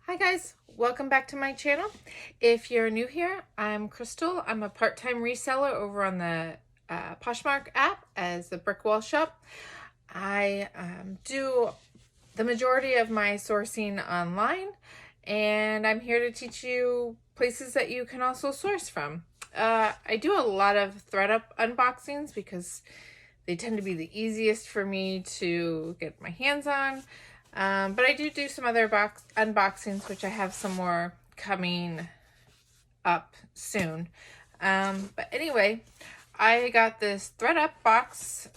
Hi guys, welcome back to my channel. If you're new here, I'm Crystal. I'm a part-time reseller over on the Poshmark app as the Brick Wall Shop. I do the majority of my sourcing online, and I'm here to teach you places that you can also source from. I do a lot of ThredUP unboxings because they tend to be the easiest for me to get my hands on. But I do some other unboxings, which I have some more coming up soon. But anyway, I got this ThredUP box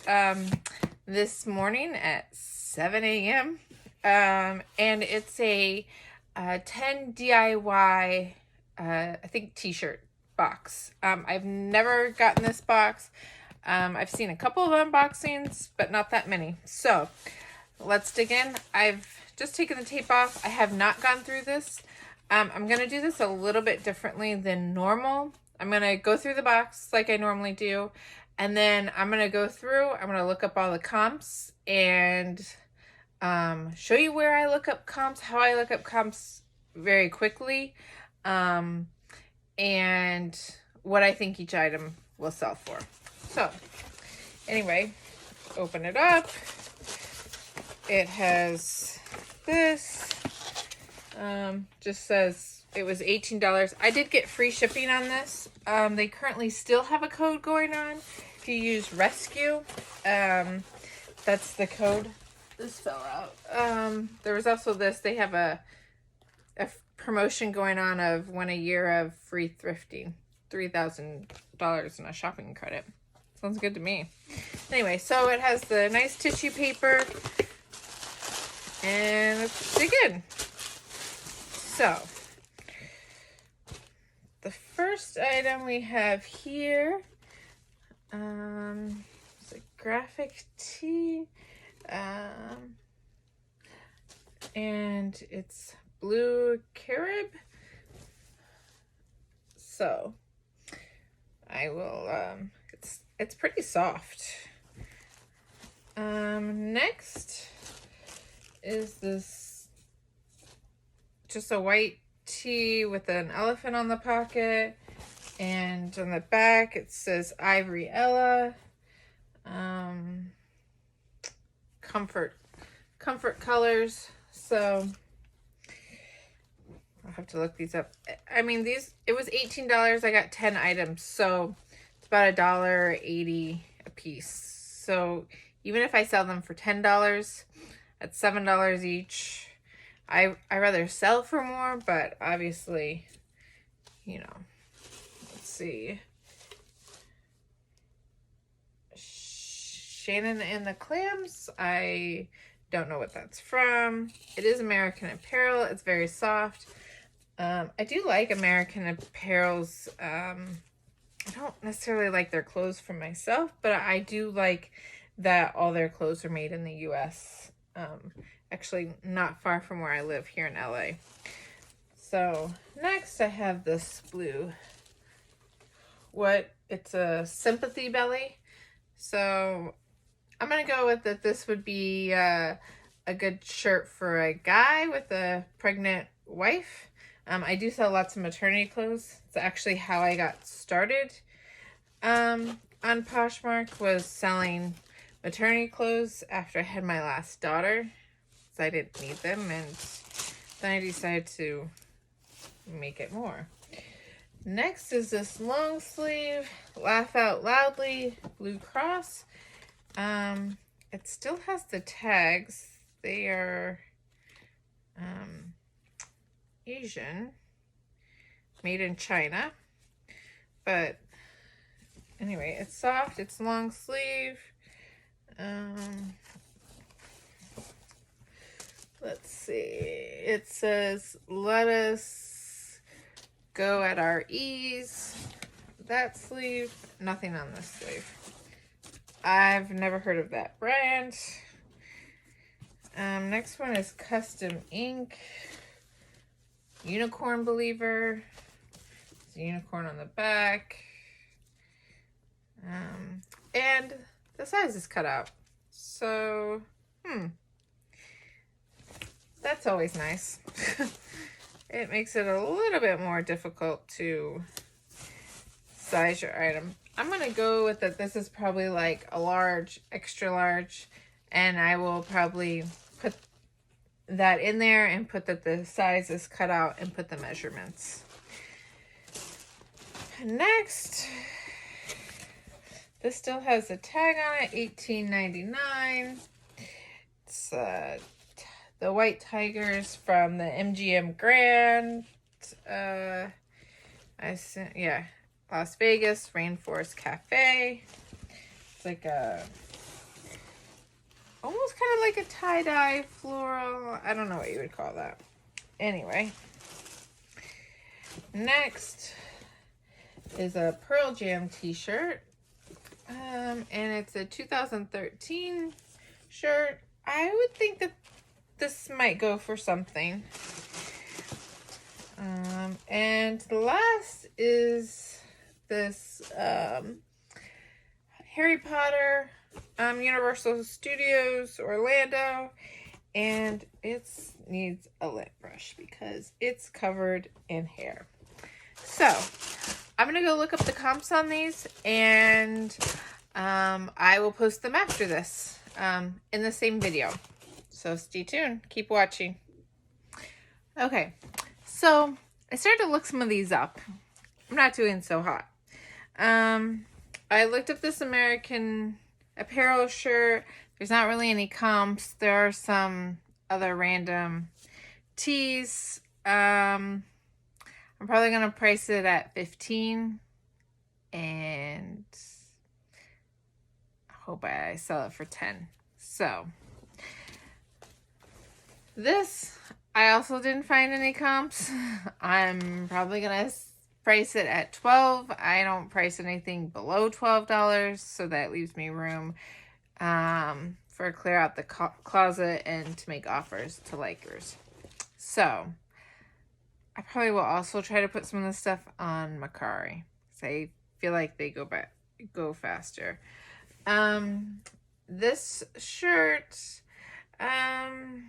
this morning at 7 a.m. And it's a 10 DIY, I think, t-shirt box. I've never gotten this box. I've seen a couple of unboxings, but not that many. So let's dig in. I've just taken the tape off. I have not gone through this. I'm going to do this a little bit differently than normal. I'm going to go through the box like I normally do. And then I'm going to go through, I'm going to look up all the comps and show you where I look up comps, how I look up comps very quickly, and what I think each item will sell for. So anyway, open it up. It has this, just says it was $18. I did get free shipping on this. They currently still have a code going on. If you use rescue, that's the code. This fell out. There was also this, they have a promotion going on of 1 year of free thrifting, $3,000 in a shopping credit. Sounds good to me. Anyway, so it has the nice tissue paper. And let's dig in. So, the first item we have here is a graphic tee. And it's blue Carib. So, I will, it's pretty soft. Next is this just a white tee with an elephant on the pocket, and on the back it says Ivory Ella. Comfort colors. So I'll have to look these up. I mean, it was $18. I got 10 items, so it's about $1.80 a piece. So even if I sell them for $10, at $7 each, I rather sell for more, but obviously, you know, let's see. Shannon and the Clams, I don't know what that's from. It is American Apparel. It's very soft. I do like American Apparel's, I don't necessarily like their clothes for myself, but I do like that all their clothes are made in the US. Actually not far from where I live here in LA. So next I have this blue. It's a sympathy belly. So I'm gonna go with that. This would be a good shirt for a guy with a pregnant wife. I do sell lots of maternity clothes. It's actually how I got started on Poshmark, was selling maternity clothes after I had my last daughter, so I didn't need them, and then I decided to make it more. Next is this long sleeve Laugh Out Loudly Blue Cross. It still has the tags. They are Asian, made in China, but anyway, it's soft, it's long sleeve. Let's see. It says, "Let us go at our ease." That sleeve, nothing on this sleeve. I've never heard of that brand. Next one is Custom Ink. Unicorn Believer. There's a unicorn on the back. And the size is cut out. So, that's always nice. it makes it a little bit more difficult to size your item. I'm going to go with that. This is probably like a large, extra large, and I will probably put that in there and put that the size is cut out and put the measurements. Next, this still has a tag on it, $18.99. It's the white tigers from the MGM Grand. Las Vegas Rainforest Cafe. It's like a almost kind of like a tie-dye floral. I don't know what you would call that. Anyway, next is a Pearl Jam t-shirt. And it's a 2013 shirt. I would think that this might go for something. And the last is this Harry Potter Universal Studios Orlando, and it needs a lip brush because it's covered in hair. So I'm gonna go look up the comps on these, and I will post them after this in the same video. So stay tuned, keep watching. Okay, so I started to look some of these up. I'm not doing so hot. I looked up this American Apparel shirt. There's not really any comps. There are some other random tees. I'm probably going to price it at $15, and I hope I sell it for $10. So this, I also didn't find any comps. I'm probably going to price it at $12. I don't price anything below $12, so that leaves me room for clear out the closet and to make offers to likers. So I probably will also try to put some of this stuff on Mercari, because I feel like they go faster. This shirt, I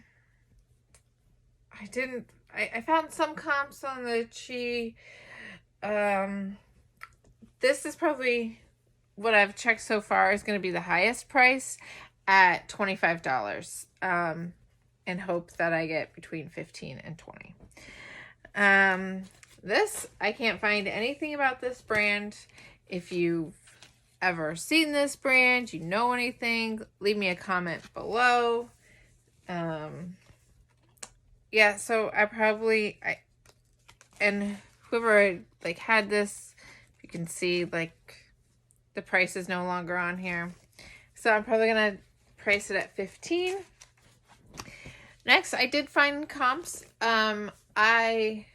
found some comps on the Chi. This is probably what I've checked so far is going to be the highest price at $25, and hope that I get between 15 and 20. This, I can't find anything about this brand. If you've ever seen this brand, you know anything, leave me a comment below. Yeah, so and whoever like had this, you can see like the price is no longer on here. So I'm probably going to price it at $15. Next, I did find comps. I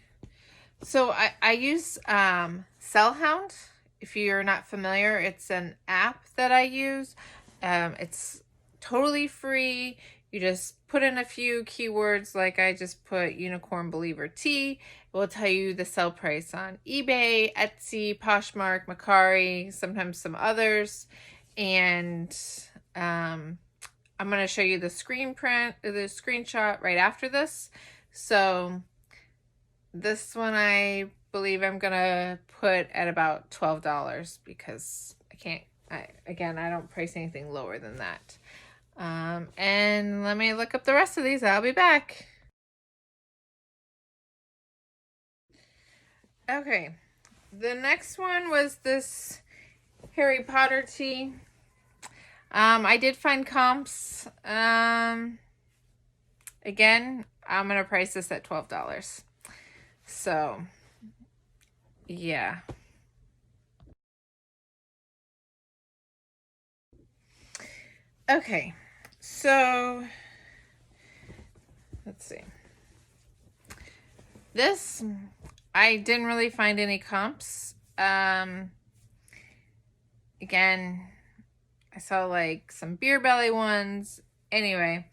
use Sellhound. If you're not familiar, it's an app that I use. It's totally free. You just put in a few keywords, like I just put Unicorn Believer Tea. It will tell you the sell price on eBay, Etsy, Poshmark, Mercari, sometimes some others. And I'm going to show you the screenshot right after this. So this one I believe I'm going to put at about $12 because I don't price anything lower than that. And let me look up the rest of these. I'll be back. Okay, the next one was this Harry Potter tee. I did find comps. Again, I'm gonna price this at $12. So, yeah. Okay, so let's see. This, I didn't really find any comps. Again, I saw like some beer belly ones. Anyway,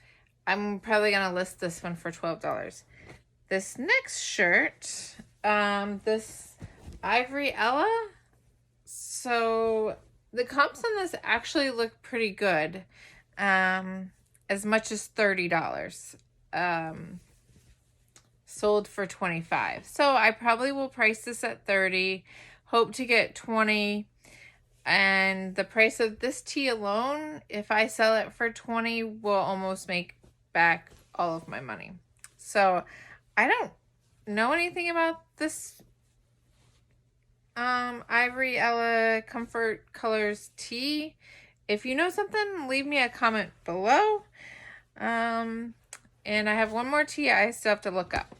I'm probably going to list this one for $12. This next shirt, this Ivory Ella. So the comps on this actually look pretty good. As much as $30. sold for 25. So I probably will price this at 30, hope to get 20. And the price of this tea alone, if I sell it for 20, will almost make back all of my money. So I don't know anything about this Ivory Ella Comfort Colors tea. If you know something, leave me a comment below. And I have one more tea I still have to look up.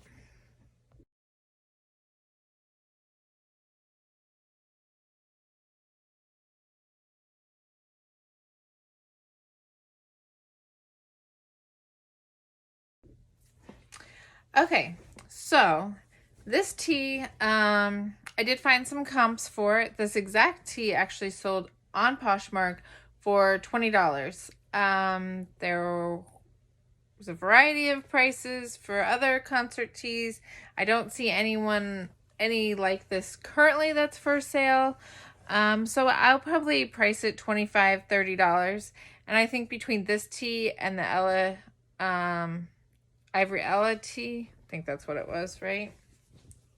Okay, so this tea, I did find some comps for it. This exact tea actually sold on Poshmark for $20. There was a variety of prices for other concert teas. I don't see any like this currently that's for sale. So I'll probably price it $25, $30. And I think between this tea and the Ella, Ivory Ella tea, I think that's what it was, right?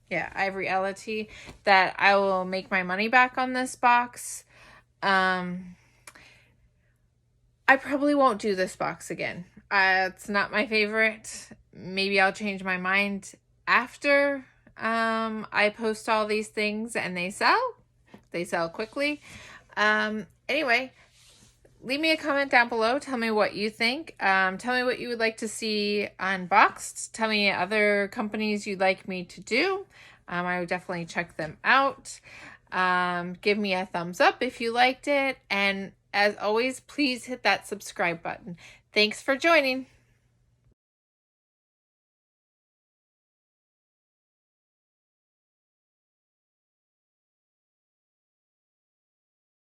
Yeah, Ivory Ella tea, that I will make my money back on this box. I probably won't do this box again. It's not my favorite. Maybe I'll change my mind after I post all these things and they sell. They sell quickly. Anyway, leave me a comment down below. Tell me what you think. Tell me what you would like to see unboxed. Tell me other companies you'd like me to do. I would definitely check them out. Give me a thumbs up if you liked it. And as always, please hit that subscribe button. Thanks for joining.